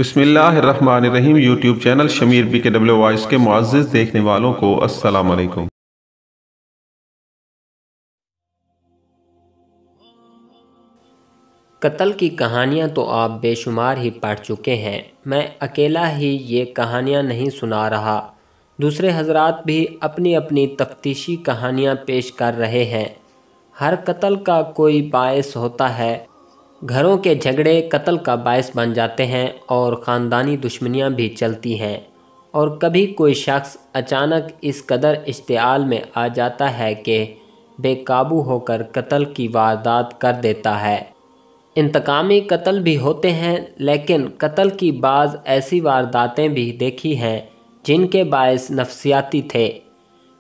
بسم اللہ الرحمن الرحیم۔ یوٹیوب چینل شمیر BKW وائس کے معزز دیکھنے والوں کو السلام علیکم۔ قتل کی کہانیاں تو آپ بے شمار ہی پڑھ چکے ہیں، میں اکیلا ہی یہ کہانیاں نہیں سنا رہا، دوسرے حضرات بھی اپنی اپنی تفتیشی کہانیاں پیش کر رہے ہیں۔ ہر قتل کا کوئی باعث ہوتا ہے، گھروں کے جھگڑے قتل کا باعث بن جاتے ہیں اور خاندانی دشمنیاں بھی چلتی ہیں، اور کبھی کوئی شخص اچانک اس قدر اشتعال میں آ جاتا ہے کہ بے قابو ہو کر قتل کی واردات کر دیتا ہے۔ انتقامی قتل بھی ہوتے ہیں، لیکن قتل کی بعض ایسی وارداتیں بھی دیکھی ہیں جن کے باعث نفسیاتی تھے۔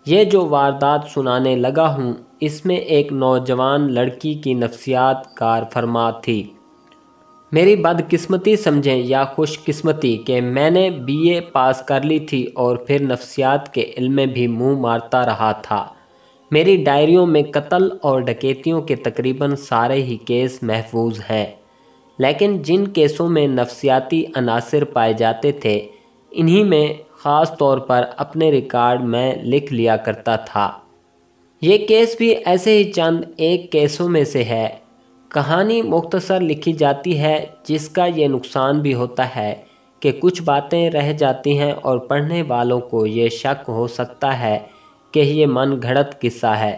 یہ جو واردات سنانے لگا ہوں، اس میں ایک نوجوان لڑکی کی نفسیات کار فرما تھی۔ میری بدقسمتی سمجھیں یا خوش قسمتی کہ میں نے BA پاس کر لی تھی اور پھر نفسیات کے علم میں بھی منہ مارتا رہا تھا۔ میری ڈائریوں میں قتل اور ڈکیتیوں کے تقریباً سارے ہی کیس محفوظ ہیں، لیکن جن کیسوں میں نفسیاتی عناصر پائے جاتے تھے، انہی میں خاص طور پر اپنے ریکارڈ میں لکھ لیا کرتا تھا۔ یہ کیس بھی ایسے ہی چند ایک کیسوں میں سے ہے۔ کہانی مختصر لکھی جاتی ہے، جس کا یہ نقصان بھی ہوتا ہے کہ کچھ باتیں رہ جاتی ہیں اور پڑھنے والوں کو یہ شک ہو سکتا ہے کہ یہ من گھڑت قصہ ہے۔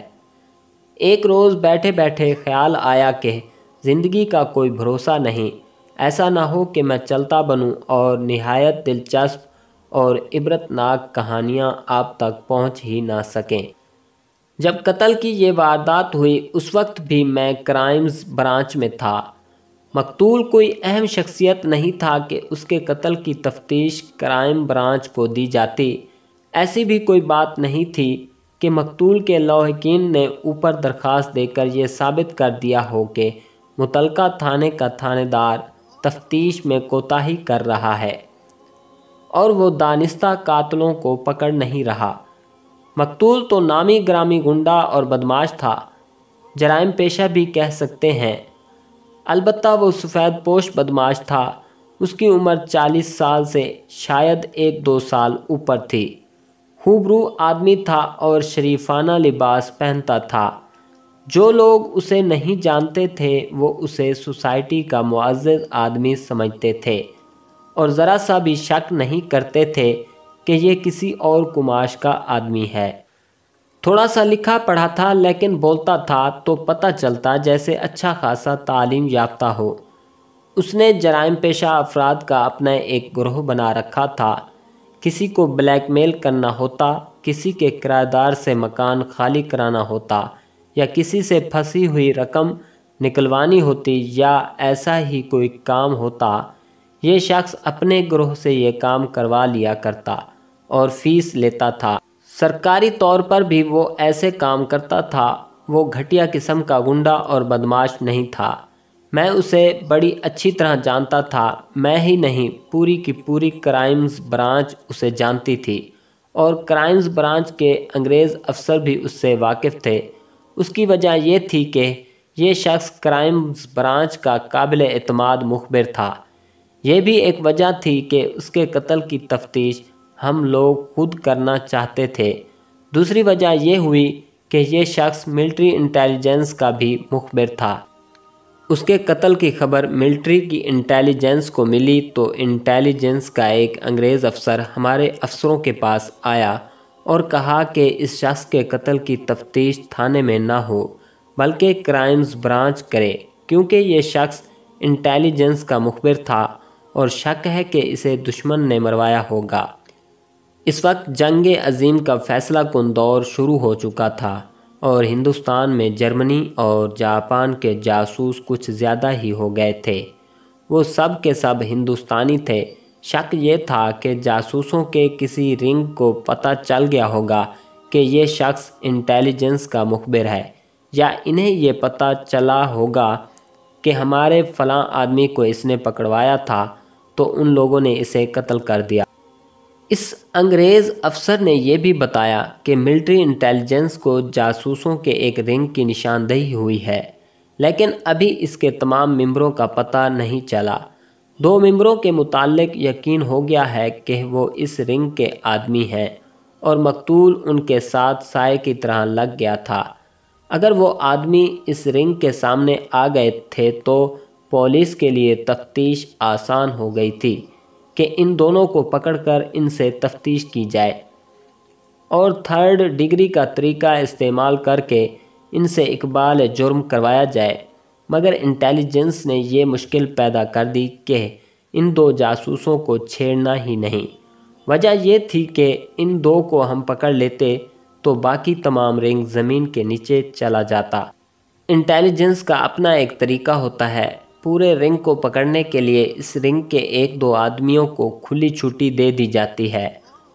ایک روز بیٹھے بیٹھے خیال آیا کہ زندگی کا کوئی بھروسہ نہیں، ایسا نہ ہو کہ میں چلتا بنوں اور نہایت دلچسپ اور عبرتناک کہانیاں آپ تک پہنچ ہی نہ سکیں۔ جب قتل کی یہ واردات ہوئی، اس وقت بھی میں کرائمز برانچ میں تھا۔ مقتول کوئی اہم شخصیت نہیں تھا کہ اس کے قتل کی تفتیش کرائم برانچ کو دی جاتی۔ ایسی بھی کوئی بات نہیں تھی کہ مقتول کے لاحقین نے اوپر درخواست دے کر یہ ثابت کر دیا ہو کہ متعلقہ تھانے کا تھانے دار تفتیش میں کوتاہی کر رہا ہے اور وہ دانستہ قاتلوں کو پکڑ نہیں رہا۔ مقتول تو نامی گرامی گنڈا اور بدماش تھا، جرائم پیشہ بھی کہہ سکتے ہیں۔ البتہ وہ سفید پوش بدماش تھا۔ اس کی عمر 40 سال سے شاید 1-2 سال اوپر تھی۔ خوبرو آدمی تھا اور شریفانہ لباس پہنتا تھا۔ جو لوگ اسے نہیں جانتے تھے وہ اسے سوسائٹی کا معزز آدمی سمجھتے تھے اور ذرا سا بھی شک نہیں کرتے تھے کہ یہ کسی اور کماش کا آدمی ہے۔ تھوڑا سا لکھا پڑھا تھا، لیکن بولتا تھا تو پتہ چلتا جیسے اچھا خاصا تعلیم یافتہ ہو۔ اس نے جرائم پیشہ افراد کا اپنا ایک گروہ بنا رکھا تھا۔ کسی کو بلیک میل کرنا ہوتا، کسی کے کرایہ دار سے مکان خالی کرانا ہوتا، یا کسی سے پھنسی ہوئی رقم نکلوانی ہوتی، یا ایسا ہی کوئی کام ہوتا، یہ شخص اپنے گروہ سے یہ کام کروا لیا کرتا اور فیس لیتا تھا۔ سرکاری طور پر بھی وہ ایسے کام کرتا تھا۔ وہ گھٹیا قسم کا گنڈا اور بدماش نہیں تھا۔ میں اسے بڑی اچھی طرح جانتا تھا۔ میں ہی نہیں، پوری کی پوری کرائمز برانچ اسے جانتی تھی، اور کرائمز برانچ کے انگریز افسر بھی اس سے واقف تھے۔ اس کی وجہ یہ تھی کہ یہ شخص کرائمز برانچ کا قابل اعتماد مخبر تھا۔ یہ بھی ایک وجہ تھی کہ اس کے قتل کی تفتیش ہم لوگ خود کرنا چاہتے تھے۔ دوسری وجہ یہ ہوئی کہ یہ شخص ملٹری انٹیلیجنس کا بھی مخبر تھا۔ اس کے قتل کی خبر ملٹری کی انٹیلیجنس کو ملی تو انٹیلیجنس کا ایک انگریز افسر ہمارے افسروں کے پاس آیا اور کہا کہ اس شخص کے قتل کی تفتیش تھانے میں نہ ہو بلکہ کرائمز برانچ کرے، کیونکہ یہ شخص انٹیلیجنس کا مخبر تھا اور شک ہے کہ اسے دشمن نے مروایا ہوگا۔ اس وقت جنگ عظیم کا فیصلہ کن دور شروع ہو چکا تھا اور ہندوستان میں جرمنی اور جاپان کے جاسوس کچھ زیادہ ہی ہو گئے تھے۔ وہ سب کے سب ہندوستانی تھے۔ شک یہ تھا کہ جاسوسوں کے کسی رنگ کو پتہ چل گیا ہوگا کہ یہ شخص انٹیلیجنس کا مخبر ہے، یا انہیں یہ پتہ چلا ہوگا کہ ہمارے فلاں آدمی کو اس نے پکڑوایا تھا تو ان لوگوں نے اسے قتل کر دیا۔ اس انگریز افسر نے یہ بھی بتایا کہ ملٹری انٹیلیجنس کو جاسوسوں کے ایک رنگ کی نشاندہی ہوئی ہے، لیکن ابھی اس کے تمام ممبروں کا پتہ نہیں چلا۔ دو ممبروں کے متعلق یقین ہو گیا ہے کہ وہ اس رنگ کے آدمی ہیں اور مقتول ان کے ساتھ سائے کی طرح لگ گیا تھا۔ اگر وہ آدمی اس رنگ کے سامنے آ گئے تھے تو پولیس کے لیے تفتیش آسان ہو گئی تھی کہ ان دونوں کو پکڑ کر ان سے تفتیش کی جائے اور 3rd ڈگری کا طریقہ استعمال کر کے ان سے اقبال جرم کروایا جائے، مگر انٹیلیجنس نے یہ مشکل پیدا کر دی کہ ان دو جاسوسوں کو چھیڑنا ہی نہیں۔ وجہ یہ تھی کہ ان دو کو ہم پکڑ لیتے تو باقی تمام رنگ زمین کے نیچے چلا جاتا۔ انٹیلیجنس کا اپنا ایک طریقہ ہوتا ہے۔ پورے رنگ کو پکڑنے کے لیے اس رنگ کے 1-2 آدمیوں کو کھلی چھٹی دے دی جاتی ہے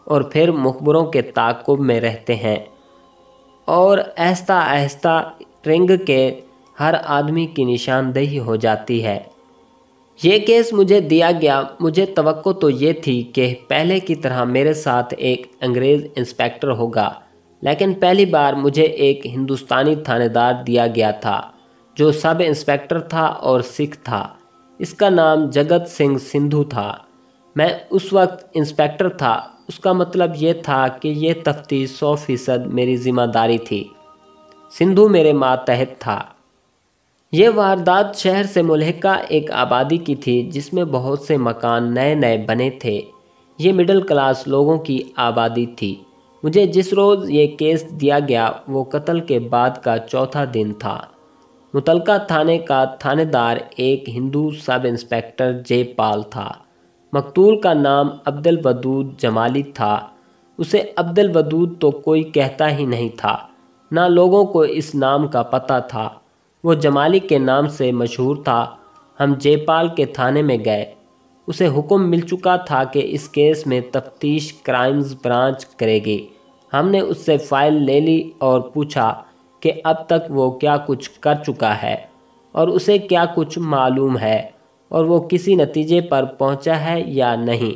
اور پھر مخبروں کے تعاقب میں رہتے ہیں اور آہستہ آہستہ رنگ کے ہر آدمی کی نشاندہی ہو جاتی ہے۔ یہ کیس مجھے دیا گیا، مجھے توقع تو یہ تھی کہ پہلے کی طرح میرے ساتھ ایک انگریز انسپیکٹر ہوگا، لیکن پہلی بار مجھے ایک ہندوستانی تھانے دار دیا گیا تھا جو سب انسپیکٹر تھا اور سکھ تھا۔ اس کا نام جگت سنگھ سندھو تھا۔ میں اس وقت انسپیکٹر تھا۔ اس کا مطلب یہ تھا کہ یہ تفتیش 100% میری ذمہ داری تھی۔ سندھو میرے ماتحت تھا۔ یہ واردات شہر سے ملحقہ ایک آبادی کی تھی جس میں بہت سے مکان نئے نئے بنے تھے۔ یہ مڈل کلاس لوگوں کی آبادی تھی۔ مجھے جس روز یہ کیس دیا گیا وہ قتل کے بعد کا چوتھا دن تھا۔ متعلقہ تھانے کا تھانے دار ایک ہندو سب انسپیکٹر جے پال تھا۔ مقتول کا نام عبد الودود جمالی تھا۔ اسے عبد الودود تو کوئی کہتا ہی نہیں تھا، نہ لوگوں کو اس نام کا پتہ تھا۔ وہ جمالی کے نام سے مشہور تھا۔ ہم جے پال کے تھانے میں گئے۔ اسے حکم مل چکا تھا کہ اس کیس میں تفتیش کرائمز برانچ کرے گی۔ ہم نے اس سے فائل لے لی اور پوچھا کہ اب تک وہ کیا کچھ کر چکا ہے اور اسے کیا کچھ معلوم ہے اور وہ کسی نتیجے پر پہنچا ہے یا نہیں۔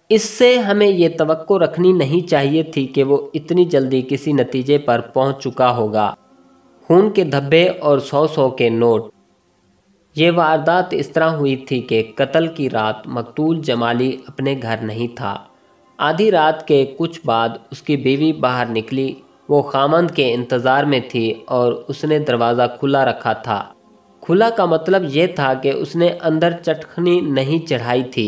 اس سے ہمیں یہ توقع رکھنی نہیں چاہیے تھی کہ وہ اتنی جلدی کسی نتیجے پر پہنچ چکا ہوگا۔ خون کے دھبے اور 100 کے نوٹ۔ یہ واردات اس طرح ہوئی تھی کہ قتل کی رات مقتول جمالی اپنے گھر نہیں تھا۔ آدھی رات کے کچھ بعد اس کی بیوی باہر نکلی۔ وہ خامند کے انتظار میں تھی اور اس نے دروازہ کھلا رکھا تھا۔ کھلا کا مطلب یہ تھا کہ اس نے اندر چٹکنی نہیں چڑھائی تھی۔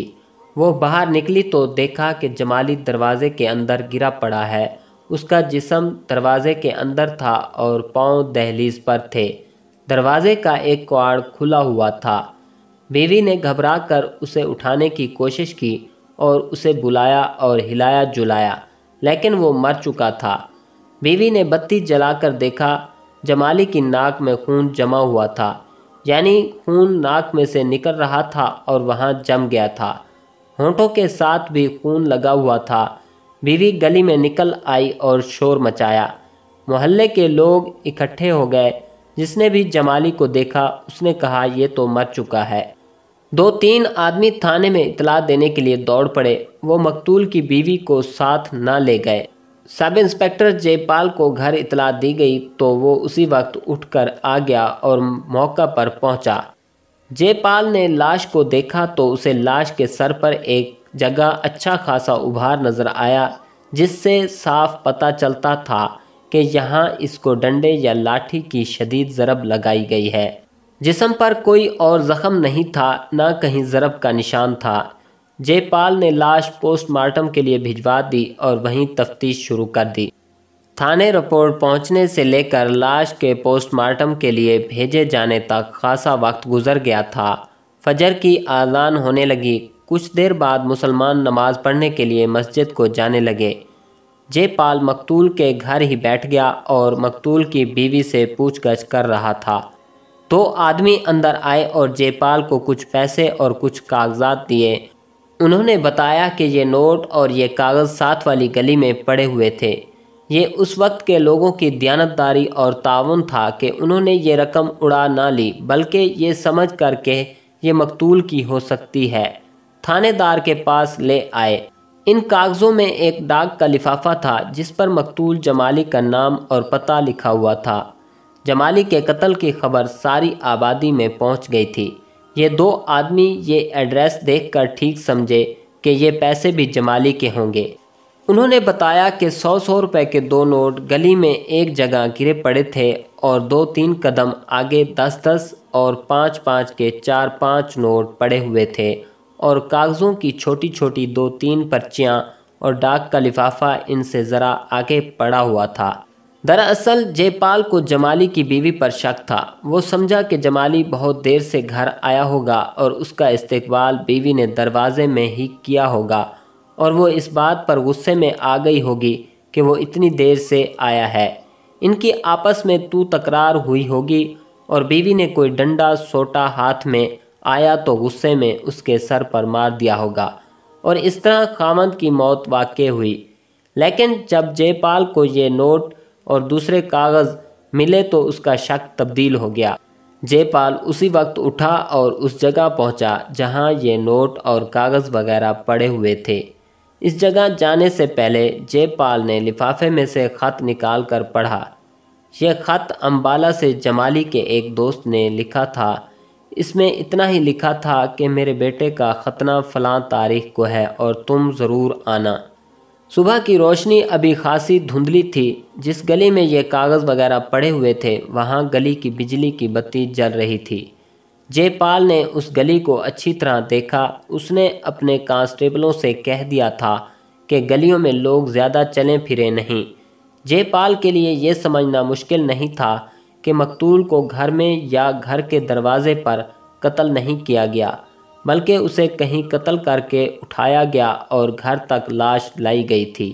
وہ باہر نکلی تو دیکھا کہ جمالی دروازے کے اندر گرا پڑا ہے۔ اس کا جسم دروازے کے اندر تھا اور پاؤں دہلیز پر تھے۔ دروازے کا ایک کواڑ کھلا ہوا تھا۔ بیوی نے گھبرا کر اسے اٹھانے کی کوشش کی اور اسے بلایا اور ہلایا جلایا، لیکن وہ مر چکا تھا۔ بیوی نے بتی جلا کر دیکھا، جمالی کی ناک میں خون جمع ہوا تھا، یعنی خون ناک میں سے نکل رہا تھا اور وہاں جم گیا تھا۔ ہونٹوں کے ساتھ بھی خون لگا ہوا تھا۔ بیوی گلی میں نکل آئی اور شور مچایا۔ محلے کے لوگ اکٹھے ہو گئے۔ جس نے بھی جمالی کو دیکھا اس نے کہا یہ تو مر چکا ہے۔ 2-3 آدمی تھانے میں اطلاع دینے کے لیے دوڑ پڑے۔ وہ مقتول کی بیوی کو ساتھ نہ لے گئے۔ سب انسپیکٹر جے پال کو گھر اطلاع دی گئی تو وہ اسی وقت اٹھ کر آ گیا اور موقع پر پہنچا۔ جے پال نے لاش کو دیکھا تو اسے لاش کے سر پر ایک جگہ اچھا خاصا ابھار نظر آیا، جس سے صاف پتہ چلتا تھا کہ یہاں اس کو ڈنڈے یا لاٹھی کی شدید ضرب لگائی گئی ہے۔ جسم پر کوئی اور زخم نہیں تھا، نہ کہیں ضرب کا نشان تھا۔ جے پال نے لاش پوسٹ مارٹم کے لیے بھجوا دی اور وہیں تفتیش شروع کر دی۔ تھانے رپورٹ پہنچنے سے لے کر لاش کے پوسٹ مارٹم کے لیے بھیجے جانے تک خاصا وقت گزر گیا تھا۔ فجر کی اذان ہونے لگی۔ کچھ دیر بعد مسلمان نماز پڑھنے کے لیے مسجد کو جانے لگے۔ جے پال مقتول کے گھر ہی بیٹھ گیا اور مقتول کی بیوی سے پوچھ گچھ کر رہا تھا۔ 2 آدمی اندر آئے اور جے پال کو کچھ پیسے اور کچھ کاغذات دیے۔ انہوں نے بتایا کہ یہ نوٹ اور یہ کاغذ ساتھ والی گلی میں پڑے ہوئے تھے۔ یہ اس وقت کے لوگوں کی دیانتداری اور تعاون تھا کہ انہوں نے یہ رقم اڑا نہ لی، بلکہ یہ سمجھ کر کہ یہ مقتول کی ہو سکتی ہے، تھانے دار کے پاس لے آئے۔ ان کاغذوں میں ایک ڈاک کا لفافہ تھا جس پر مقتول جمالی کا نام اور پتہ لکھا ہوا تھا۔ جمالی کے قتل کی خبر ساری آبادی میں پہنچ گئی تھی۔ یہ دو آدمی یہ ایڈریس دیکھ کر ٹھیک سمجھے کہ یہ پیسے بھی جمالی کے ہوں گے۔ انہوں نے بتایا کہ 100 روپے کے 2 نوٹ گلی میں ایک جگہ گرے پڑے تھے اور 2-3 قدم آگے 10-10 اور 5-5 کے 4-5 نوٹ پڑے ہوئے تھے اور کاغذوں کی چھوٹی چھوٹی 2-3 پرچیاں اور ڈاک کا لفافہ ان سے ذرا آگے پڑا ہوا تھا۔ دراصل جے پال کو جمالی کی بیوی پر شک تھا۔ وہ سمجھا کہ جمالی بہت دیر سے گھر آیا ہوگا اور اس کا استقبال بیوی نے دروازے میں ہی کیا ہوگا، اور وہ اس بات پر غصے میں آ گئی ہوگی کہ وہ اتنی دیر سے آیا ہے۔ ان کی آپس میں تو تکرار ہوئی ہوگی اور بیوی نے کوئی ڈنڈا سوٹا ہاتھ میں آیا تو غصے میں اس کے سر پر مار دیا ہوگا، اور اس طرح خاوند کی موت واقع ہوئی۔ لیکن جب جے پال کو یہ نوٹ اور دوسرے کاغذ ملے تو اس کا شک تبدیل ہو گیا۔ جے پال اسی وقت اٹھا اور اس جگہ پہنچا جہاں یہ نوٹ اور کاغذ وغیرہ پڑے ہوئے تھے۔ اس جگہ جانے سے پہلے جے پال نے لفافے میں سے خط نکال کر پڑھا۔ یہ خط امبالہ سے جمالی کے ایک دوست نے لکھا تھا۔ اس میں اتنا ہی لکھا تھا کہ میرے بیٹے کا ختنہ فلاں تاریخ کو ہے اور تم ضرور آنا۔ صبح کی روشنی ابھی خاصی دھندلی تھی۔ جس گلی میں یہ کاغذ وغیرہ پڑے ہوئے تھے وہاں گلی کی بجلی کی بتی جل رہی تھی۔ جے پال نے اس گلی کو اچھی طرح دیکھا۔ اس نے اپنے کانسٹیبلوں سے کہہ دیا تھا کہ گلیوں میں لوگ زیادہ چلیں پھریں نہیں۔ جے پال کے لیے یہ سمجھنا مشکل نہیں تھا کہ مقتول کو گھر میں یا گھر کے دروازے پر قتل نہیں کیا گیا، بلکہ اسے کہیں قتل کر کے اٹھایا گیا اور گھر تک لاش لائی گئی تھی۔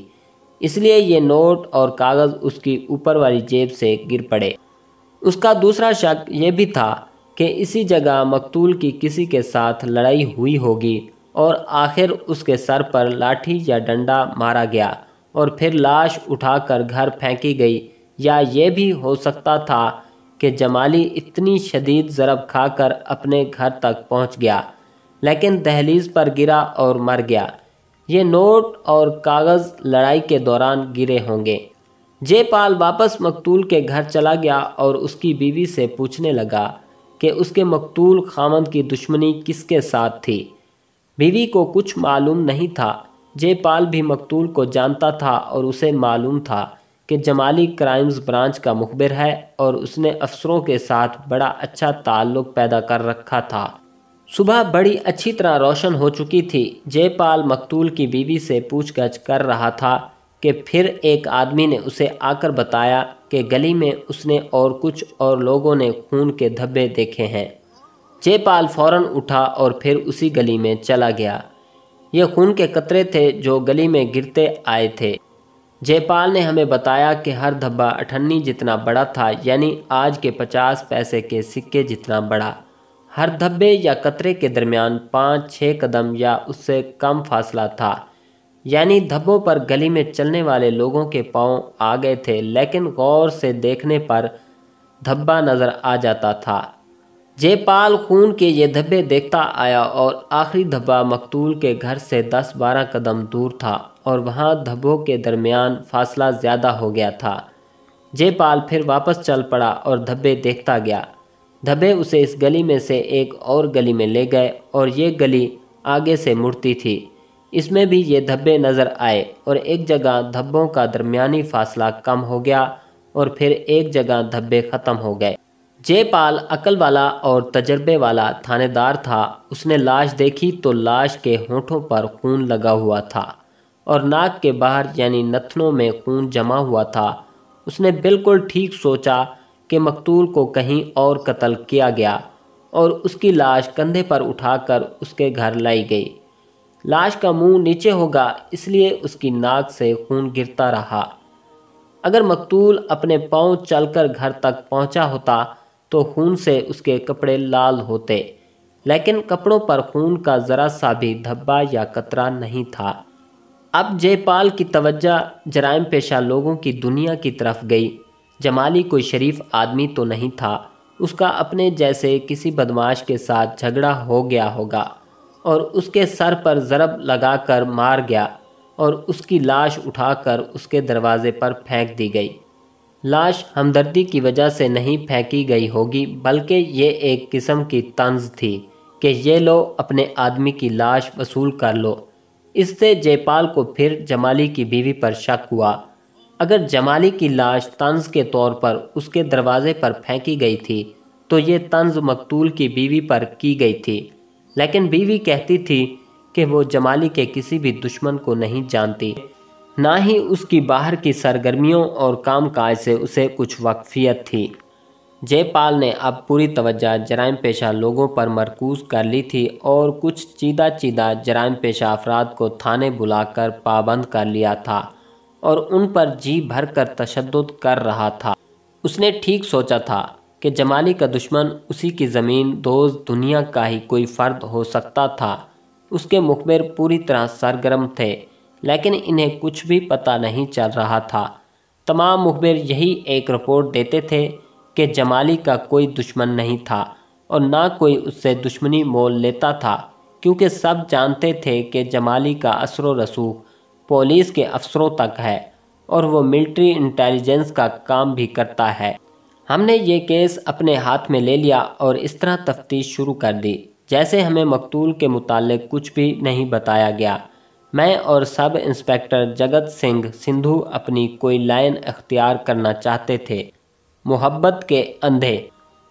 اس لیے یہ نوٹ اور کاغذ اس کی اوپر والی جیب سے گر پڑے۔ اس کا دوسرا شک یہ بھی تھا کہ اسی جگہ مقتول کی کسی کے ساتھ لڑائی ہوئی ہوگی اور آخر اس کے سر پر لاٹھی یا ڈنڈا مارا گیا اور پھر لاش اٹھا کر گھر پھینکی گئی، یا یہ بھی ہو سکتا تھا کہ جمالی اتنی شدید ضرب کھا کر اپنے گھر تک پہنچ گیا لیکن دہلیز پر گرا اور مر گیا۔ یہ نوٹ اور کاغذ لڑائی کے دوران گرے ہوں گے۔ جے پال واپس مقتول کے گھر چلا گیا اور اس کی بیوی سے پوچھنے لگا کہ اس کے مقتول خاوند کی دشمنی کس کے ساتھ تھی۔ بیوی کو کچھ معلوم نہیں تھا۔ جے پال بھی مقتول کو جانتا تھا اور اسے معلوم تھا کہ جمالی کرائمز برانچ کا مخبر ہے اور اس نے افسروں کے ساتھ بڑا اچھا تعلق پیدا کر رکھا تھا۔ صبح بڑی اچھی طرح روشن ہو چکی تھی۔ جے پال مقتول کی بیوی سے پوچھ گچھ کر رہا تھا کہ پھر ایک آدمی نے اسے آ کر بتایا کہ گلی میں اس نے اور کچھ اور لوگوں نے خون کے دھبے دیکھے ہیں۔ جے پال فوراً اٹھا اور پھر اسی گلی میں چلا گیا۔ یہ خون کے قطرے تھے جو گلی میں گرتے آئے تھے۔ جے پال نے ہمیں بتایا کہ ہر دھبا 98 جتنا بڑا تھا، یعنی آج کے 50 پیسے کے سکے جتنا بڑا۔ ہر دھبے یا قطرے کے درمیان 5-6 قدم یا اس سے کم فاصلہ تھا، یعنی دھبوں پر گلی میں چلنے والے لوگوں کے پاؤں آ گئے تھے، لیکن غور سے دیکھنے پر دھبا نظر آ جاتا تھا۔ جے پال خون کے یہ دھبے دیکھتا آیا اور آخری دھبا مقتول کے گھر سے 10-12 قدم دور تھا اور وہاں دھبوں کے درمیان فاصلہ زیادہ ہو گیا تھا۔ جے پال پھر واپس چل پڑا اور دھبے دیکھتا گیا۔ دھبے اسے اس گلی میں سے ایک اور گلی میں لے گئے اور یہ گلی آگے سے مڑتی تھی۔ اس میں بھی یہ دھبے نظر آئے اور ایک جگہ دھبوں کا درمیانی فاصلہ کم ہو گیا اور پھر ایک جگہ دھبے ختم ہو گئے۔ جے پال عقل والا اور تجربے والا تھانے دار تھا۔ اس نے لاش دیکھی تو لاش کے ہونٹوں پر خون لگا ہوا تھا اور ناک کے باہر یعنی نتنوں میں خون جمع ہوا تھا۔ اس نے بالکل ٹھیک سوچا کہ مقتول کو کہیں اور قتل کیا گیا اور اس کی لاش کندھے پر اٹھا کر اس کے گھر لائی گئی۔ لاش کا منہ نیچے ہوگا، اس لیے اس کی ناک سے خون گرتا رہا۔ اگر مقتول اپنے پاؤں چل کر گھر تک پہنچا ہوتا تو خون سے اس کے کپڑے لال ہوتے، لیکن کپڑوں پر خون کا ذرا سا بھی دھبا یا قطرہ نہیں تھا۔ اب جے پال کی توجہ جرائم پیشہ لوگوں کی دنیا کی طرف گئی۔ جمالی کوئی شریف آدمی تو نہیں تھا۔ اس کا اپنے جیسے کسی بدماش کے ساتھ جھگڑا ہو گیا ہوگا اور اس کے سر پر ضرب لگا کر مار گیا اور اس کی لاش اٹھا کر اس کے دروازے پر پھینک دی گئی۔ لاش ہمدردی کی وجہ سے نہیں پھینکی گئی ہوگی، بلکہ یہ ایک قسم کی طنز تھی کہ یہ لو اپنے آدمی کی لاش وصول کر لو۔ اس سے جے پال کو پھر جمالی کی بیوی پر شک ہوا۔ اگر جمالی کی لاش طنز کے طور پر اس کے دروازے پر پھینکی گئی تھی تو یہ طنز مقتول کی بیوی پر کی گئی تھی، لیکن بیوی کہتی تھی کہ وہ جمالی کے کسی بھی دشمن کو نہیں جانتی، نہ ہی اس کی باہر کی سرگرمیوں اور کام کاج سے اسے کچھ واقفیت تھی۔ جے پال نے اب پوری توجہ جرائم پیشہ لوگوں پر مرکوز کر لی تھی اور کچھ چیدہ جرائم پیشہ افراد کو تھانے بلا کر پابند کر لیا تھا اور ان پر جی بھر کر تشدد کر رہا تھا۔ اس نے ٹھیک سوچا تھا کہ جمالی کا دشمن اسی کی زمین دوز دنیا کا ہی کوئی فرد ہو سکتا تھا۔ اس کے مخبر پوری طرح سرگرم تھے، لیکن انہیں کچھ بھی پتہ نہیں چل رہا تھا۔ تمام مخبر یہی ایک رپورٹ دیتے تھے کہ جمالی کا کوئی دشمن نہیں تھا اور نہ کوئی اس سے دشمنی مول لیتا تھا، کیونکہ سب جانتے تھے کہ جمالی کا اثر و رسوخ پولیس کے افسروں تک ہے اور وہ ملٹری انٹیلیجنس کا کام بھی کرتا ہے۔ ہم نے یہ کیس اپنے ہاتھ میں لے لیا اور اس طرح تفتیش شروع کر دی جیسے ہمیں مقتول کے متعلق کچھ بھی نہیں بتایا گیا۔ میں اور سب انسپکٹر جگت سنگھ سندھو اپنی کوئی لائن اختیار کرنا چاہتے تھے۔ محبت کے اندھے۔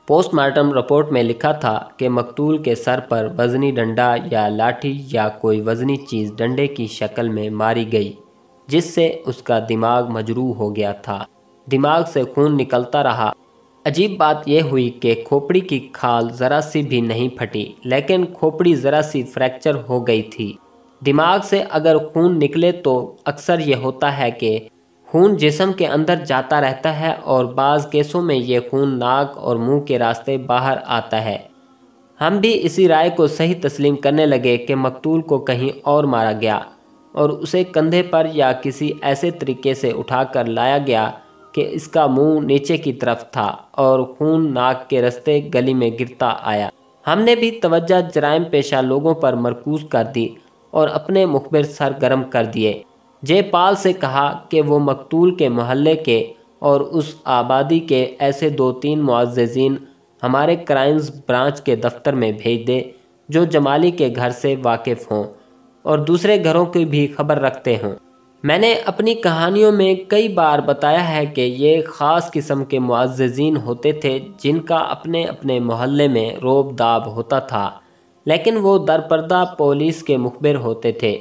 پوسٹ مارٹم رپورٹ میں لکھا تھا کہ مقتول کے سر پر وزنی ڈنڈا یا لاٹھی یا کوئی وزنی چیز ڈنڈے کی شکل میں ماری گئی، جس سے اس کا دماغ مجروح ہو گیا تھا۔ دماغ سے خون نکلتا رہا۔ عجیب بات یہ ہوئی کہ کھوپڑی کی کھال ذرا سی بھی نہیں پھٹی، لیکن کھوپڑی ذرا سی فریکچر ہو گئی تھی۔ دماغ سے اگر خون نکلے تو اکثر یہ ہوتا ہے کہ خون جسم کے اندر جاتا رہتا ہے اور بعض کیسوں میں یہ خون ناک اور منہ کے راستے باہر آتا ہے۔ ہم بھی اسی رائے کو صحیح تسلیم کرنے لگے کہ مقتول کو کہیں اور مارا گیا اور اسے کندھے پر یا کسی ایسے طریقے سے اٹھا کر لایا گیا کہ اس کا منہ نیچے کی طرف تھا اور خون ناک کے راستے گلی میں گرتا آیا۔ ہم نے بھی توجہ جرائم پیشہ لوگوں پر مرکوز کر دی اور اپنے مخبر سرگرم کر دیے۔ جے پال سے کہا کہ وہ مقتول کے محلے کے اور اس آبادی کے ایسے 2-3 معززین ہمارے کرائمز برانچ کے دفتر میں بھیج دے جو جمالی کے گھر سے واقف ہوں اور دوسرے گھروں کی بھی خبر رکھتے ہوں۔ میں نے اپنی کہانیوں میں کئی بار بتایا ہے کہ یہ خاص قسم کے معززین ہوتے تھے جن کا اپنے اپنے محلے میں روب داب ہوتا تھا، لیکن وہ درپردہ پولیس کے مخبر ہوتے تھے۔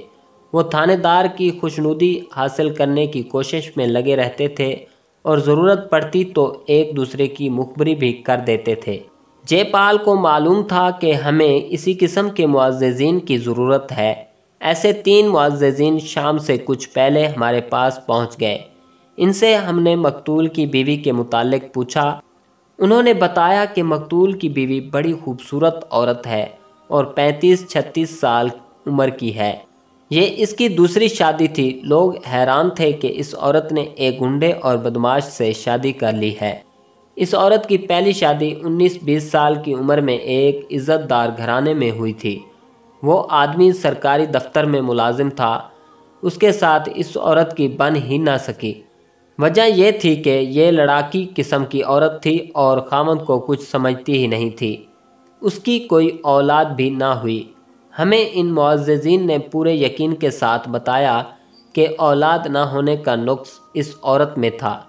وہ تھانے دار کی خوشنودی حاصل کرنے کی کوشش میں لگے رہتے تھے اور ضرورت پڑتی تو ایک دوسرے کی مخبری بھی کر دیتے تھے۔ جے پال کو معلوم تھا کہ ہمیں اسی قسم کے معززین کی ضرورت ہے۔ ایسے 3 معززین شام سے کچھ پہلے ہمارے پاس پہنچ گئے۔ ان سے ہم نے مقتول کی بیوی کے متعلق پوچھا۔ انہوں نے بتایا کہ مقتول کی بیوی بڑی خوبصورت عورت ہے اور 35-36 سال عمر کی ہے۔ یہ اس کی دوسری شادی تھی۔ لوگ حیران تھے کہ اس عورت نے ایک گنڈے اور بدماش سے شادی کر لی ہے۔ اس عورت کی پہلی شادی 19-20 سال کی عمر میں ایک عزت دار گھرانے میں ہوئی تھی۔ وہ آدمی سرکاری دفتر میں ملازم تھا۔ اس کے ساتھ اس عورت کی بن ہی نہ سکی۔ وجہ یہ تھی کہ یہ لڑاکی قسم کی عورت تھی اور خاوند کو کچھ سمجھتی ہی نہیں تھی۔ اس کی کوئی اولاد بھی نہ ہوئی۔ ہمیں ان معززین نے پورے یقین کے ساتھ بتایا کہ اولاد نہ ہونے کا نقص اس عورت میں تھا۔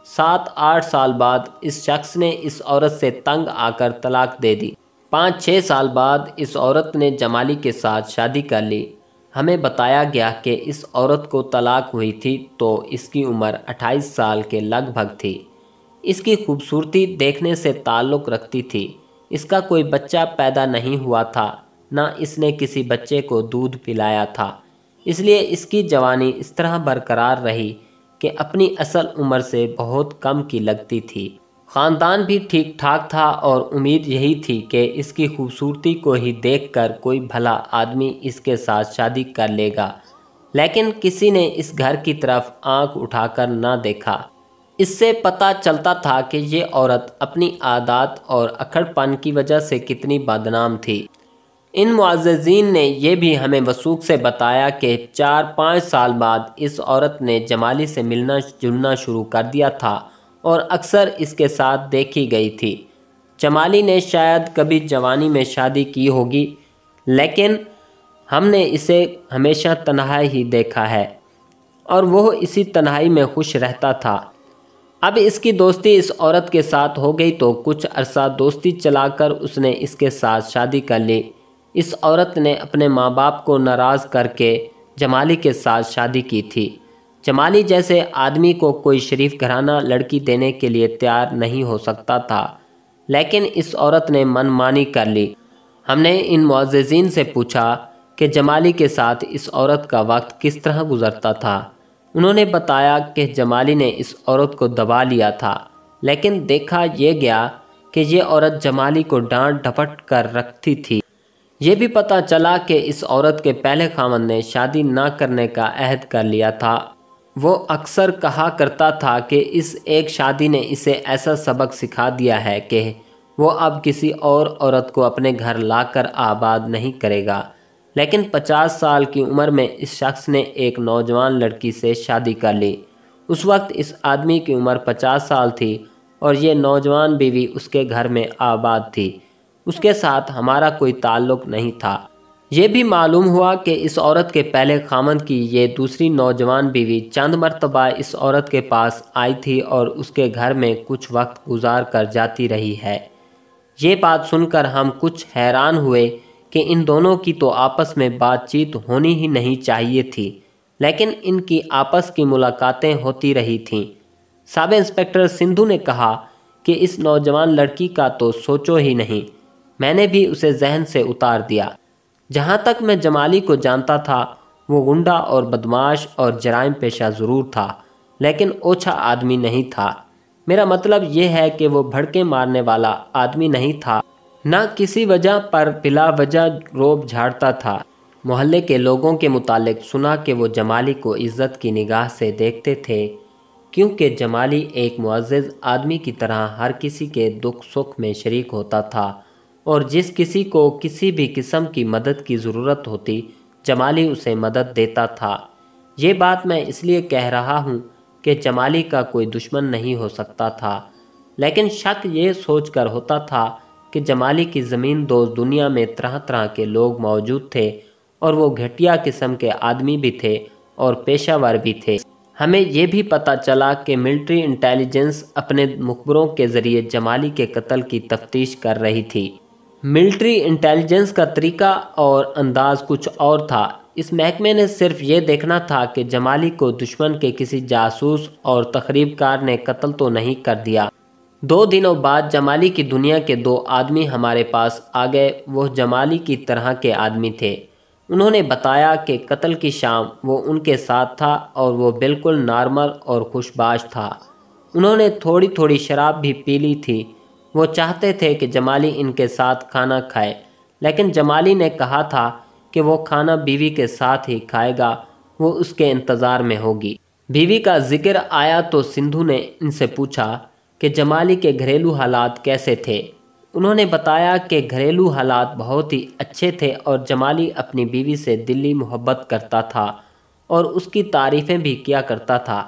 7-8 سال بعد اس شخص نے اس عورت سے تنگ آ کر طلاق دے دی۔ 5-6 سال بعد اس عورت نے جمالی کے ساتھ شادی کر لی۔ ہمیں بتایا گیا کہ اس عورت کو طلاق ہوئی تھی تو اس کی عمر 28 سال کے لگ بھگ تھی۔ اس کی خوبصورتی دیکھنے سے تعلق رکھتی تھی۔ اس کا کوئی بچہ پیدا نہیں ہوا تھا، نہ اس نے کسی بچے کو دودھ پلایا تھا، اس لیے اس کی جوانی اس طرح برقرار رہی کہ اپنی اصل عمر سے بہت کم کی لگتی تھی۔ خاندان بھی ٹھیک ٹھاک تھا اور امید یہی تھی کہ اس کی خوبصورتی کو ہی دیکھ کر کوئی بھلا آدمی اس کے ساتھ شادی کر لے گا، لیکن کسی نے اس گھر کی طرف آنکھ اٹھا کر نہ دیکھا۔ اس سے پتہ چلتا تھا کہ یہ عورت اپنی عادات اور اکھڑ پن کی وجہ سے کتنی بدنام تھی۔ ان معززین نے یہ بھی ہمیں وثوق سے بتایا کہ 4-5 سال بعد اس عورت نے جمالی سے ملنا جلنا شروع کر دیا تھا اور اکثر اس کے ساتھ دیکھی گئی تھی۔ جمالی نے شاید کبھی جوانی میں شادی کی ہوگی، لیکن ہم نے اسے ہمیشہ تنہا ہی دیکھا ہے اور وہ اسی تنہائی میں خوش رہتا تھا۔ اب اس کی دوستی اس عورت کے ساتھ ہو گئی تو کچھ عرصہ دوستی چلا کر اس نے اس کے ساتھ شادی کر لی۔ اس عورت نے اپنے ماں باپ کو ناراض کر کے جمالی کے ساتھ شادی کی تھی۔ جمالی جیسے آدمی کو کوئی شریف گھرانہ لڑکی دینے کے لیے تیار نہیں ہو سکتا تھا، لیکن اس عورت نے من مانی کر لی۔ ہم نے ان معززین سے پوچھا کہ جمالی کے ساتھ اس عورت کا وقت کس طرح گزرتا تھا۔ انہوں نے بتایا کہ جمالی نے اس عورت کو دبا لیا تھا، لیکن دیکھا یہ گیا کہ یہ عورت جمالی کو ڈانٹ ڈپٹ کر رکھتی تھی۔ یہ بھی پتہ چلا کہ اس عورت کے پہلے خاوند نے شادی نہ کرنے کا عہد کر لیا تھا۔ وہ اکثر کہا کرتا تھا کہ اس ایک شادی نے اسے ایسا سبق سکھا دیا ہے کہ وہ اب کسی اور عورت کو اپنے گھر لا کر آباد نہیں کرے گا۔ لیکن 50 سال کی عمر میں اس شخص نے ایک نوجوان لڑکی سے شادی کر لی۔ اس وقت اس آدمی کی عمر 50 سال تھی اور یہ نوجوان بیوی اس کے گھر میں آباد تھی۔ اس کے ساتھ ہمارا کوئی تعلق نہیں تھا۔ یہ بھی معلوم ہوا کہ اس عورت کے پہلے خاوند کی یہ دوسری نوجوان بیوی چند مرتبہ اس عورت کے پاس آئی تھی اور اس کے گھر میں کچھ وقت گزار کر جاتی رہی ہے۔ یہ بات سن کر ہم کچھ حیران ہوئے کہ ان دونوں کی تو آپس میں بات چیت ہونی ہی نہیں چاہیے تھی، لیکن ان کی آپس کی ملاقاتیں ہوتی رہی تھیں۔ سب انسپکٹر سندھو نے کہا کہ اس نوجوان لڑکی کا تو سوچو ہی نہیں، میں نے بھی اسے ذہن سے اتار دیا۔ جہاں تک میں جمالی کو جانتا تھا وہ گنڈا اور بدماش اور جرائم پیشہ ضرور تھا، لیکن اوچھا آدمی نہیں تھا۔ میرا مطلب یہ ہے کہ وہ بھڑکے مارنے والا آدمی نہیں تھا، نہ کسی وجہ پر بلا وجہ روب جھاڑتا تھا۔ محلے کے لوگوں کے متعلق سنا کہ وہ جمالی کو عزت کی نگاہ سے دیکھتے تھے، کیونکہ جمالی ایک معزز آدمی کی طرح ہر کسی کے دکھ سکھ میں شریک ہوتا تھا، اور جس کسی کو کسی بھی قسم کی مدد کی ضرورت ہوتی جمالی اسے مدد دیتا تھا۔ یہ بات میں اس لیے کہہ رہا ہوں کہ جمالی کا کوئی دشمن نہیں ہو سکتا تھا، لیکن شک یہ سوچ کر ہوتا تھا کہ جمالی کی زمین دوز دنیا میں طرح طرح کے لوگ موجود تھے، اور وہ گھٹیا قسم کے آدمی بھی تھے اور پیشہ ور بھی تھے۔ ہمیں یہ بھی پتہ چلا کہ ملٹری انٹیلیجنس اپنے مخبروں کے ذریعے جمالی کے قتل کی تفتیش کر رہی تھی۔ ملٹری انٹیلیجنس کا طریقہ اور انداز کچھ اور تھا۔ اس محکمے نے صرف یہ دیکھنا تھا کہ جمالی کو دشمن کے کسی جاسوس اور تخریب کار نے قتل تو نہیں کر دیا۔ 2 دنوں بعد جمالی کی دنیا کے 2 آدمی ہمارے پاس آ گئے۔ وہ جمالی کی طرح کے آدمی تھے۔ انہوں نے بتایا کہ قتل کی شام وہ ان کے ساتھ تھا اور وہ بالکل نارمل اور خوش باش تھا۔ انہوں نے تھوڑی تھوڑی شراب بھی پی لی تھی۔ وہ چاہتے تھے کہ جمالی ان کے ساتھ کھانا کھائے، لیکن جمالی نے کہا تھا کہ وہ کھانا بیوی کے ساتھ ہی کھائے گا، وہ اس کے انتظار میں ہوگی۔ بیوی کا ذکر آیا تو سندھو نے ان سے پوچھا کہ جمالی کے گھریلو حالات کیسے تھے۔ انہوں نے بتایا کہ گھریلو حالات بہت ہی اچھے تھے اور جمالی اپنی بیوی سے دلی محبت کرتا تھا اور اس کی تعریفیں بھی کیا کرتا تھا۔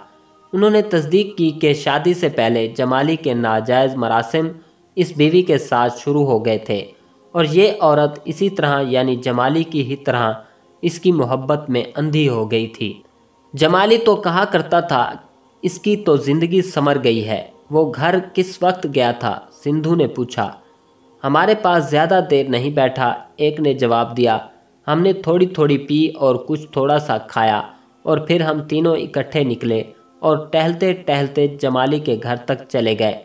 انہوں نے تصدیق کی کہ شادی سے پہلے جمالی کے ناجائز مراسم اس بیوی کے ساتھ شروع ہو گئے تھے، اور یہ عورت اسی طرح یعنی جمالی کی ہی طرح اس کی محبت میں اندھی ہو گئی تھی۔ جمالی تو کہا کرتا تھا اس کی تو زندگی سمر گئی ہے۔ وہ گھر کس وقت گیا تھا؟ سندھو نے پوچھا۔ ہمارے پاس زیادہ دیر نہیں بیٹھا، ایک نے جواب دیا۔ ہم نے تھوڑی تھوڑی پی اور کچھ تھوڑا سا کھایا، اور پھر ہم تینوں اکٹھے نکلے اور ٹہلتے ٹہلتے جمالی کے گھر تک چلے گئے،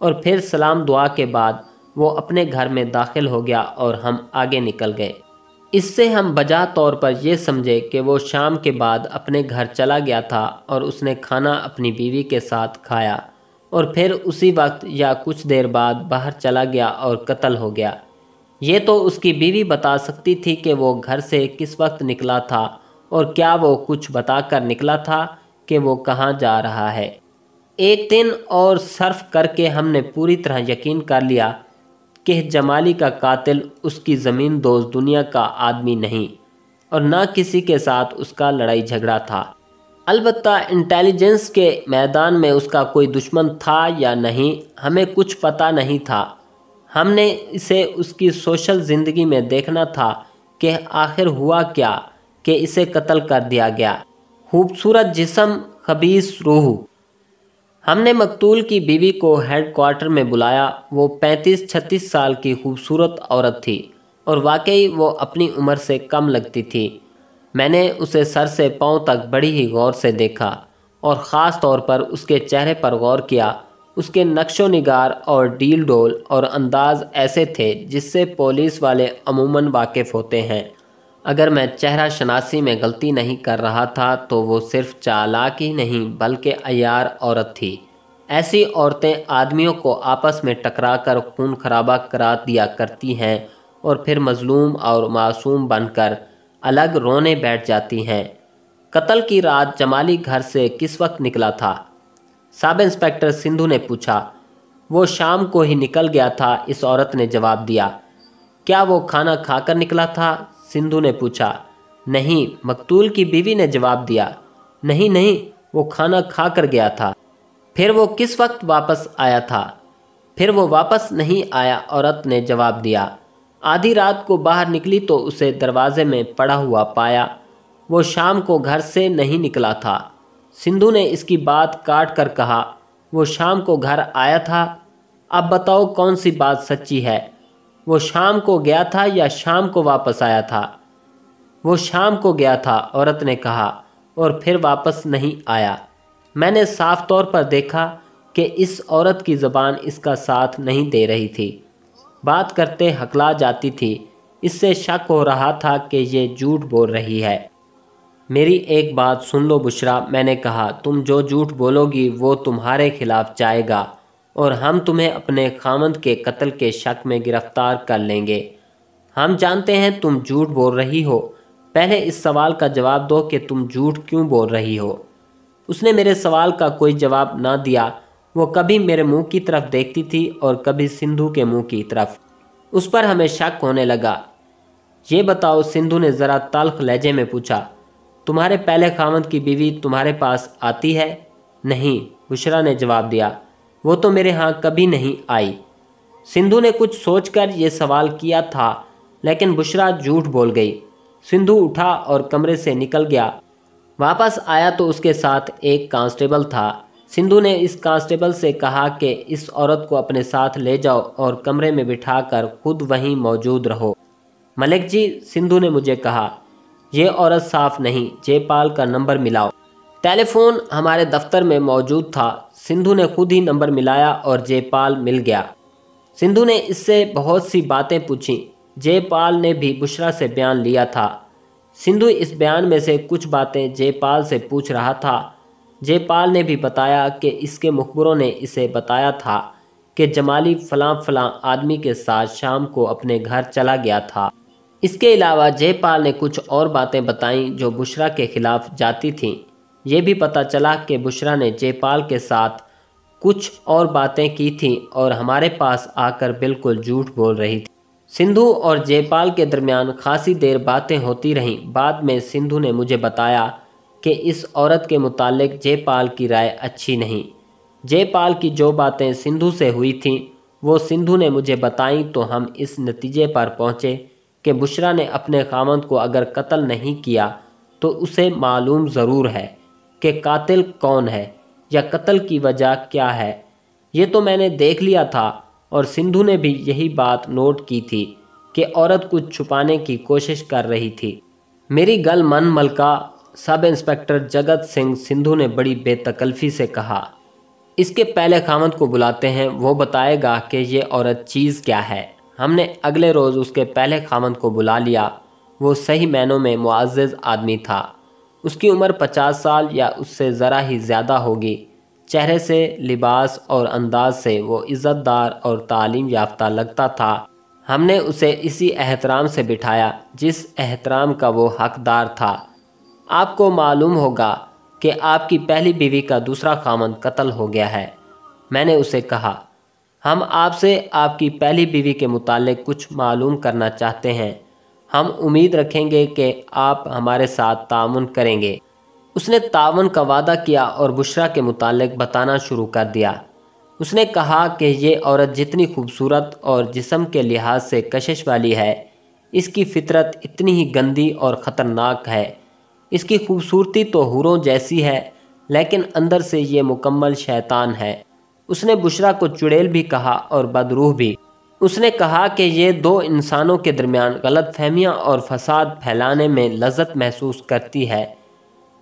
اور پھر سلام دعا کے بعد وہ اپنے گھر میں داخل ہو گیا اور ہم آگے نکل گئے۔ اس سے ہم بجا طور پر یہ سمجھے کہ وہ شام کے بعد اپنے گھر چلا گیا تھا اور اس نے کھانا اپنی بیوی کے ساتھ کھایا، اور پھر اسی وقت یا کچھ دیر بعد باہر چلا گیا اور قتل ہو گیا۔ یہ تو اس کی بیوی بتا سکتی تھی کہ وہ گھر سے کس وقت نکلا تھا، اور کیا وہ کچھ بتا کر نکلا تھا کہ وہ کہاں جا رہا ہے۔ ایک دن اور صرف کر کے ہم نے پوری طرح یقین کر لیا کہ جمالی کا قاتل اس کی زمین دوز دنیا کا آدمی نہیں، اور نہ کسی کے ساتھ اس کا لڑائی جھگڑا تھا۔ البتہ انٹیلیجنس کے میدان میں اس کا کوئی دشمن تھا یا نہیں، ہمیں کچھ پتہ نہیں تھا۔ ہم نے اسے اس کی سوشل زندگی میں دیکھنا تھا کہ آخر ہوا کیا کہ اسے قتل کر دیا گیا۔ خوبصورت جسم، خبیث روح۔ ہم نے مقتول کی بیوی کو ہیڈ کوارٹر میں بلایا۔ وہ 35-36 سال کی خوبصورت عورت تھی اور واقعی وہ اپنی عمر سے کم لگتی تھی۔ میں نے اسے سر سے پاؤں تک بڑی ہی غور سے دیکھا اور خاص طور پر اس کے چہرے پر غور کیا۔ اس کے نقش و نگار اور ڈیل ڈول اور انداز ایسے تھے جس سے پولیس والے عموماً واقف ہوتے ہیں۔ اگر میں چہرہ شناسی میں غلطی نہیں کر رہا تھا تو وہ صرف چالاک ہی نہیں بلکہ عیار عورت تھی۔ ایسی عورتیں آدمیوں کو آپس میں ٹکرا کر خون خرابہ کرا دیا کرتی ہیں اور پھر مظلوم اور معصوم بن کر الگ رونے بیٹھ جاتی ہیں۔ قتل کی رات جمالی گھر سے کس وقت نکلا تھا؟ سب انسپکٹر سندھو نے پوچھا۔ وہ شام کو ہی نکل گیا تھا، اس عورت نے جواب دیا۔ کیا وہ کھانا کھا کر نکلا تھا؟ سندھو نے پوچھا۔ نہیں، مقتول کی بیوی نے جواب دیا۔ نہیں، وہ کھانا کھا کر گیا تھا۔ پھر وہ کس وقت واپس آیا تھا؟ پھر وہ واپس نہیں آیا، عورت نے جواب دیا۔ آدھی رات کو باہر نکلی تو اسے دروازے میں پڑا ہوا پایا۔ وہ شام کو گھر سے نہیں نکلا تھا۔ سندھو نے اس کی بات کاٹ کر کہا۔ وہ شام کو گھر آیا تھا؟ اب بتاؤ کون سی بات سچی ہے؟ وہ شام کو گیا تھا یا شام کو واپس آیا تھا؟ وہ شام کو گیا تھا، عورت نے کہا، اور پھر واپس نہیں آیا۔ میں نے صاف طور پر دیکھا کہ اس عورت کی زبان اس کا ساتھ نہیں دے رہی تھی، بات کرتے ہکلا جاتی تھی۔ اس سے شک ہو رہا تھا کہ یہ جھوٹ بول رہی ہے۔ میری ایک بات سن لو بشرا، میں نے کہا، تم جو جھوٹ بولو گی وہ تمہارے خلاف جائے گا اور ہم تمہیں اپنے خاوند کے قتل کے شک میں گرفتار کر لیں گے۔ ہم جانتے ہیں تم جھوٹ بول رہی ہو۔ پہلے اس سوال کا جواب دو کہ تم جھوٹ کیوں بول رہی ہو۔ اس نے میرے سوال کا کوئی جواب نہ دیا۔ وہ کبھی میرے منہ کی طرف دیکھتی تھی اور کبھی سندھو کے منہ کی طرف۔ اس پر ہمیں شک ہونے لگا۔ یہ بتاؤ، سندھو نے ذرا تلخ لہجے میں پوچھا، تمہارے پہلے خاوند کی بیوی تمہارے پاس آتی ہے؟ نہیں، بشرا نے جواب دیا، وہ تو میرے ہاں کبھی نہیں آئی۔ سندھو نے کچھ سوچ کر یہ سوال کیا تھا، لیکن بشرا جھوٹ بول گئی۔ سندھو اٹھا اور کمرے سے نکل گیا۔ واپس آیا تو اس کے ساتھ ایک کانسٹیبل تھا۔ سندھو نے اس کانسٹیبل سے کہا کہ اس عورت کو اپنے ساتھ لے جاؤ اور کمرے میں بٹھا کر خود وہیں موجود رہو۔ ملک جی، سندھو نے مجھے کہا، یہ عورت صاف نہیں، جے پال کا نمبر ملاؤ۔ ٹیلی فون ہمارے دفتر میں موجود تھا۔ سندھو نے خود ہی نمبر ملایا اور جے پال مل گیا۔ سندھو نے اس سے بہت سی باتیں پوچھیں۔ جے پال نے بھی بشرا سے بیان لیا تھا۔ سندھو اس بیان میں سے کچھ باتیں جے پال سے پوچھ رہا تھا۔ جے پال نے بھی بتایا کہ اس کے مخبروں نے اسے بتایا تھا کہ جمالی فلاں آدمی کے ساتھ شام کو اپنے گھر چلا گیا تھا۔ اس کے علاوہ جے پال نے کچھ اور باتیں بتائیں جو بشرا کے خلاف جاتی تھیں۔ یہ بھی پتہ چلا کہ بشرا نے جے پال کے ساتھ کچھ اور باتیں کی تھیں اور ہمارے پاس آ کر بالکل جھوٹ بول رہی تھی۔ سندھو اور جے پال کے درمیان خاصی دیر باتیں ہوتی رہیں۔ بعد میں سندھو نے مجھے بتایا کہ اس عورت کے متعلق جے پال کی رائے اچھی نہیں۔ جے پال کی جو باتیں سندھو سے ہوئی تھیں وہ سندھو نے مجھے بتائیں تو ہم اس نتیجے پر پہنچے کہ بشرا نے اپنے خاوند کو اگر قتل نہیں کیا تو اسے معلوم ضرور ہے کہ قاتل کون ہے یا قتل کی وجہ کیا ہے۔ یہ تو میں نے دیکھ لیا تھا اور سندھو نے بھی یہی بات نوٹ کی تھی کہ عورت کچھ چھپانے کی کوشش کر رہی تھی۔ میری گل من ملکہ، سب انسپکٹر جگت سنگھ، سندھو نے بڑی بے تکلفی سے کہا۔ اس کے پہلے خاوند کو بلاتے ہیں، وہ بتائے گا کہ یہ عورت چیز کیا ہے۔ ہم نے اگلے روز اس کے پہلے خاوند کو بلا لیا۔ وہ صحیح معنوں میں معزز آدمی تھا۔ اس کی عمر 50 سال یا اس سے ذرا ہی زیادہ ہوگی۔ چہرے سے، لباس اور انداز سے وہ عزت دار اور تعلیم یافتہ لگتا تھا۔ ہم نے اسے اسی احترام سے بٹھایا جس احترام کا وہ حقدار تھا۔ آپ کو معلوم ہوگا کہ آپ کی پہلی بیوی کا دوسرا خاوند قتل ہو گیا ہے، میں نے اسے کہا۔ ہم آپ سے آپ کی پہلی بیوی کے متعلق کچھ معلوم کرنا چاہتے ہیں۔ ہم امید رکھیں گے کہ آپ ہمارے ساتھ تعاون کریں گے۔ اس نے تعاون کا وعدہ کیا اور بشرا کے متعلق بتانا شروع کر دیا۔ اس نے کہا کہ یہ عورت جتنی خوبصورت اور جسم کے لحاظ سے کشش والی ہے، اس کی فطرت اتنی ہی گندی اور خطرناک ہے۔ اس کی خوبصورتی تو حوروں جیسی ہے، لیکن اندر سے یہ مکمل شیطان ہے۔ اس نے بشریٰ کو چڑیل بھی کہا اور بدروح بھی۔ اس نے کہا کہ یہ دو انسانوں کے درمیان غلط فہمیاں اور فساد پھیلانے میں لذت محسوس کرتی ہے۔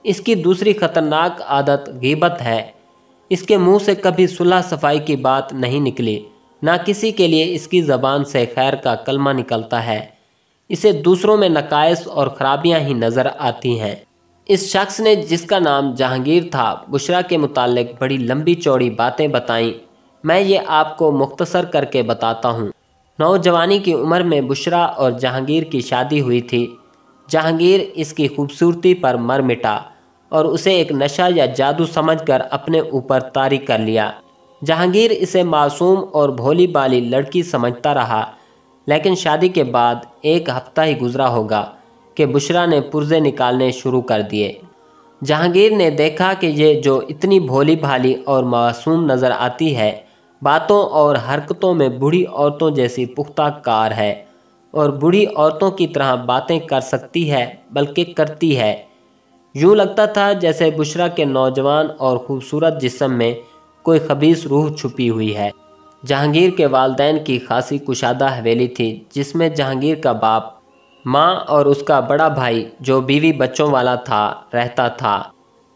اس کی دوسری خطرناک عادت غیبت ہے۔ اس کے منہ سے کبھی صلح صفائی کی بات نہیں نکلی، نہ کسی کے لیے اس کی زبان سے خیر کا کلمہ نکلتا ہے۔ اسے دوسروں میں نقائص اور خرابیاں ہی نظر آتی ہیں۔ اس شخص نے، جس کا نام جہانگیر تھا، بشریٰ کے متعلق بڑی لمبی چوڑی باتیں بتائیں۔ میں یہ آپ کو مختصر کر کے بتاتا ہوں۔ نوجوانی کی عمر میں بشریٰ اور جہانگیر کی شادی ہوئی تھی۔ جہانگیر اس کی خوبصورتی پر مر مٹا اور اسے ایک نشہ یا جادو سمجھ کر اپنے اوپر طاری کر لیا۔ جہانگیر اسے معصوم اور بھولی بالی لڑکی سمجھتا رہا، لیکن شادی کے بعد ایک ہفتہ ہی گزرا ہوگا کہ بشریٰ نے پرزے نکالنے شروع کر دیے۔ جہانگیر نے دیکھا کہ یہ جو اتنی بھولی بھالی اور معصوم نظر آتی ہے، باتوں اور حرکتوں میں بوڑھی عورتوں جیسی پختہ کار ہے، اور بوڑھی عورتوں کی طرح باتیں کر سکتی ہے، بلکہ کرتی ہے۔ یوں لگتا تھا جیسے بشریٰ کے نوجوان اور خوبصورت جسم میں کوئی خبیث روح چھپی ہوئی ہے۔ جہانگیر کے والدین کی خاصی کشادہ حویلی تھی، جس میں جہانگیر کا باپ، ماں اور اس کا بڑا بھائی جو بیوی بچوں والا تھا رہتا تھا۔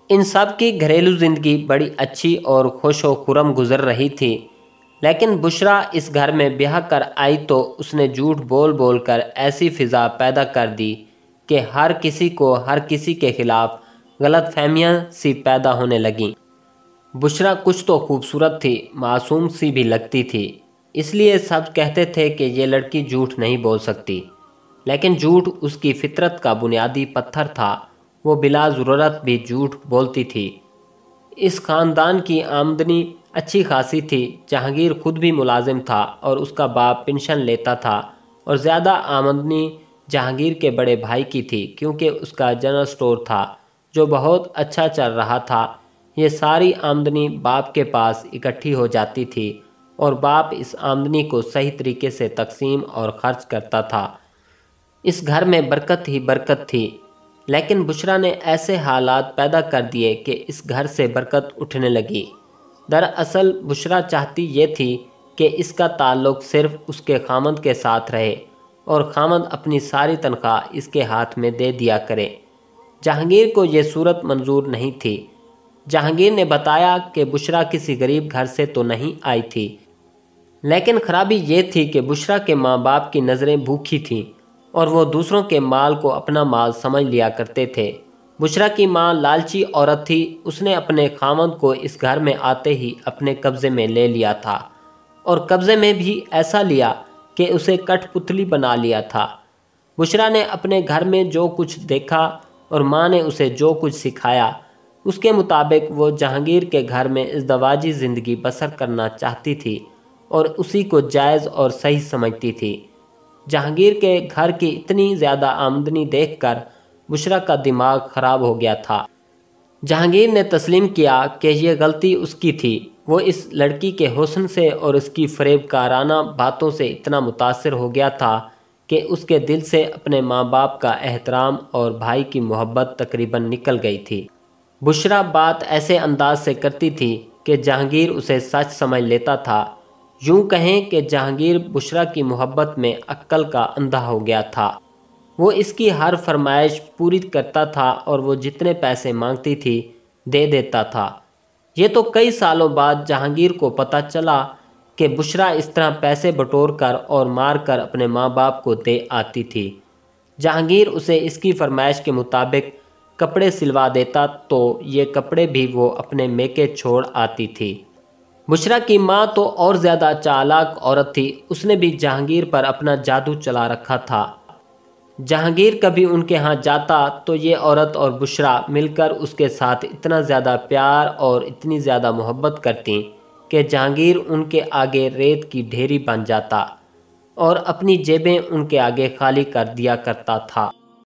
ان سب کی گھریلو زندگی بڑی اچھی اور خوش و خرم گزر رہی تھی، لیکن بشریٰ اس گھر میں بیاہ کر آئی تو اس نے جھوٹ بول بول کر ایسی فضا پیدا کر دی کہ ہر کسی کو ہر کسی کے خلاف غلط فہمیاں سی پیدا ہونے لگیں۔ بشریٰ کچھ تو خوبصورت تھی، معصوم سی بھی لگتی تھی، اس لیے سب کہتے تھے کہ یہ لڑکی جھوٹ نہیں بول سکتی، لیکن جھوٹ اس کی فطرت کا بنیادی پتھر تھا، وہ بلا ضرورت بھی جھوٹ بولتی تھی۔ اس خاندان کی آمدنی اچھی خاصی تھی۔ جہانگیر خود بھی ملازم تھا اور اس کا باپ پنشن لیتا تھا، اور زیادہ آمدنی جہانگیر کے بڑے بھائی کی تھی، کیونکہ اس کا جنرل سٹور تھا جو بہت اچھا چل رہا تھا۔ یہ ساری آمدنی باپ کے پاس اکٹھی ہو جاتی تھی اور باپ اس آمدنی کو صحیح طریقے سے تقسیم اور خرچ کرتا تھا۔ اس گھر میں برکت ہی برکت تھی، لیکن بشریٰ نے ایسے حالات پیدا کر دیے کہ اس گھر سے برکت اٹھنے لگی۔ دراصل بشریٰ چاہتی یہ تھی کہ اس کا تعلق صرف اس کے خامند کے ساتھ رہے اور خامند اپنی ساری تنخواہ اس کے ہاتھ میں دے دیا کرے۔ جہانگیر کو یہ صورت منظور نہیں تھی۔ جہانگیر نے بتایا کہ بشریٰ کسی غریب گھر سے تو نہیں آئی تھی، لیکن خرابی یہ تھی کہ بشریٰ کے ماں باپ کی نظریں بھوکی تھیں اور وہ دوسروں کے مال کو اپنا مال سمجھ لیا کرتے تھے۔ بشریٰ کی ماں لالچی عورت تھی، اس نے اپنے خامند کو اس گھر میں آتے ہی اپنے قبضے میں لے لیا تھا، اور قبضے میں بھی ایسا لیا کہ اسے کٹ پتلی بنا لیا تھا۔ بشریٰ نے اپنے گھر میں جو کچھ دیکھا اور ماں نے اسے جو کچھ سکھایا، اس کے مطابق وہ جہانگیر کے گھر میں ازدواجی زندگی بسر کرنا چاہتی تھی اور اسی کو جائز اور صحیح سمجھتی تھی۔ جہانگیر کے گھر کی اتنی زیادہ آمدنی دیکھ کر بشریٰ کا دماغ خراب ہو گیا تھا۔ جہانگیر نے تسلیم کیا کہ یہ غلطی اس کی تھی۔ وہ اس لڑکی کے حسن سے اور اس کی فریب کارانہ باتوں سے اتنا متاثر ہو گیا تھا کہ اس کے دل سے اپنے ماں باپ کا احترام اور بھائی کی محبت تقریباً نکل گئی تھی۔ بشریٰ بات ایسے انداز سے کرتی تھی کہ جہانگیر اسے سچ سمجھ لیتا تھا۔ یوں کہیں کہ جہانگیر بشریٰ کی محبت میں عقل کا اندھا ہو گیا تھا۔ وہ اس کی ہر فرمائش پوری کرتا تھا اور وہ جتنے پیسے مانگتی تھی دے دیتا تھا۔ یہ تو کئی سالوں بعد جہانگیر کو پتہ چلا کہ بشریٰ اس طرح پیسے بٹور کر اور مار کر اپنے ماں باپ کو دے آتی تھی۔ جہانگیر اسے اس کی فرمائش کے مطابق کپڑے سلوا دیتا تو یہ کپڑے بھی وہ اپنے میکے چھوڑ آتی تھی۔ بشریٰ کی ماں تو اور زیادہ چالاک عورت تھی، اس نے بھی جہانگیر پر اپنا جادو چلا رکھا تھا۔ جہانگیر کبھی ان کے ہاں جاتا تو یہ عورت اور بشریٰ مل کر اس کے ساتھ اتنا زیادہ پیار اور اتنی زیادہ محبت کرتیں کہ جہانگیر ان کے آگے ریت کی ڈھیری بن جاتا اور اپنی جیبیں ان کے آگے خالی کر دیا کرتا تھا۔